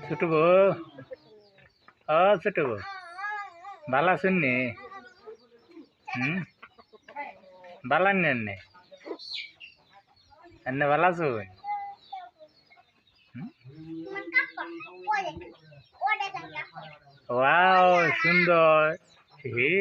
ছোট বউ, ও ছোট বউ, ভালো আছেন নি? ভালো নেন নে? এনে ভালো আছেন? ওয়াও, সুন্দর। হে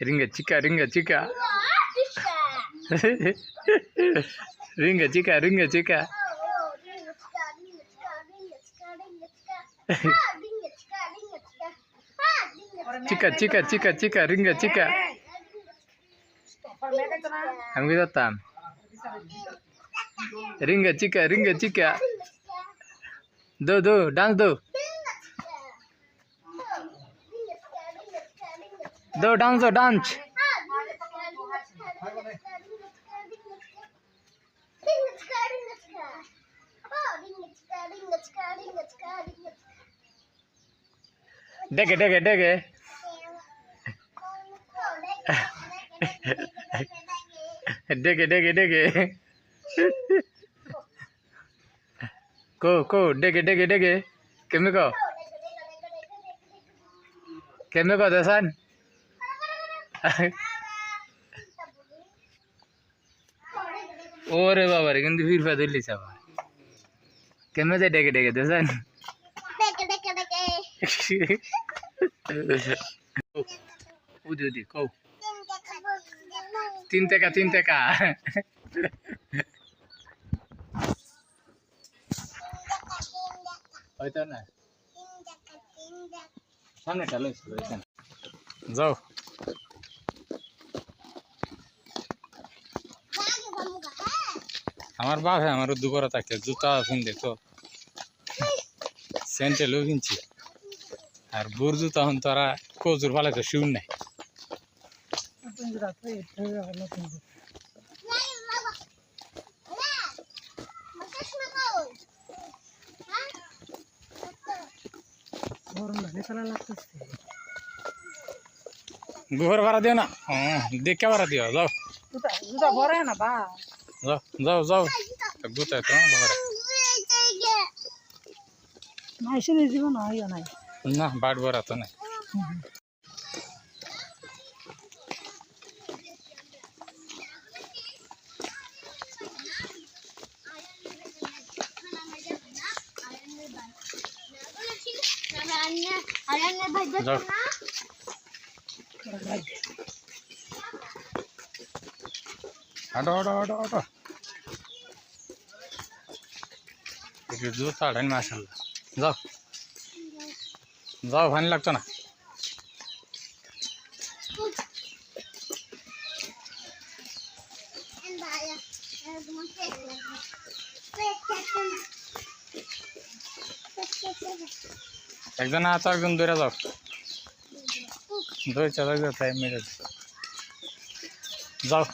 ringa chica ringa chica ringa chica ringa chica chica chica chica chica ringa chica আমি কি করতাম ringa chica ringa chica do do dance do dance dance dege dege dege dege dege dege ko dege dege dege keme ko desan ওরে বাবা রে কিন্তু ফিরফা ধরলিস আবার কেমনে যায় ডেকে ডেকে দেন উদি উদি কও 3 টাকা হয়তো না সামনে চলো যাও আমার বাপ হ্যাঁ আমার দুপুরে থাকে জুতা ফিন দেখো সেন্টেলও কিনছি আর বুর জুতা হন তারা কচুর ভালো তো শুন নাই গুহর ভাড়া দিও না দেখে ভাড়া দিও যাও যাও যাও যাও গুতা তো ভাড়া না বাট ভরা তো নাই হাঁটো হাঁটো হাঁটো হাঁটো জুতা আড়াই মাশাআল্লাহ যাও যাও ভালো লাগতো না একজন আছে একজন দৌড়ে যাও দৌড় চালা তাই মেরে যাও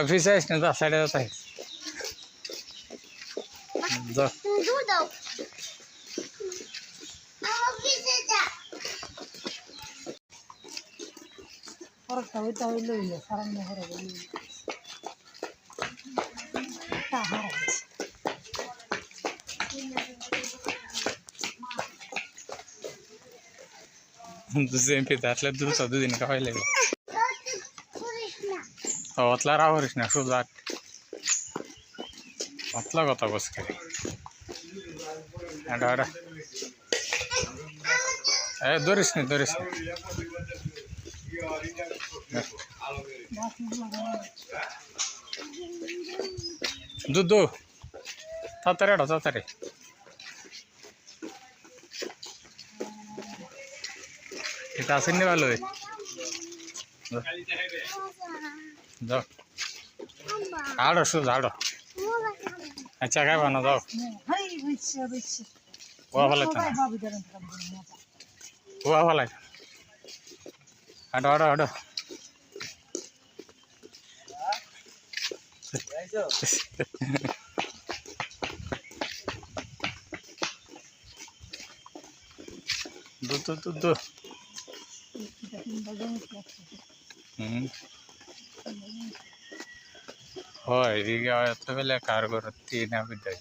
অফিসে আস না সাইডে যাই যাও sempre atla duro todo din ka hoyle atla ra horish na শুধু atla কথা বস করে আড়া আড়া ধরিস না দুধ তাড়াতাড়ি আড়া তাড়াতাড়ি এটা আসেনি ভালো যাও আড়ো শুধু আড়ো আচ্ছা খাইবা না যাও ওয়া ভালো না ওয়া ভালো আডো আডো আডো দু দু দু দু হয় ಈಗ ಎತ್ತ ಮೇಲೆ ಕಾರ್ ಬರುತ್ತೆ ಏನಾಗುತ್ತೆ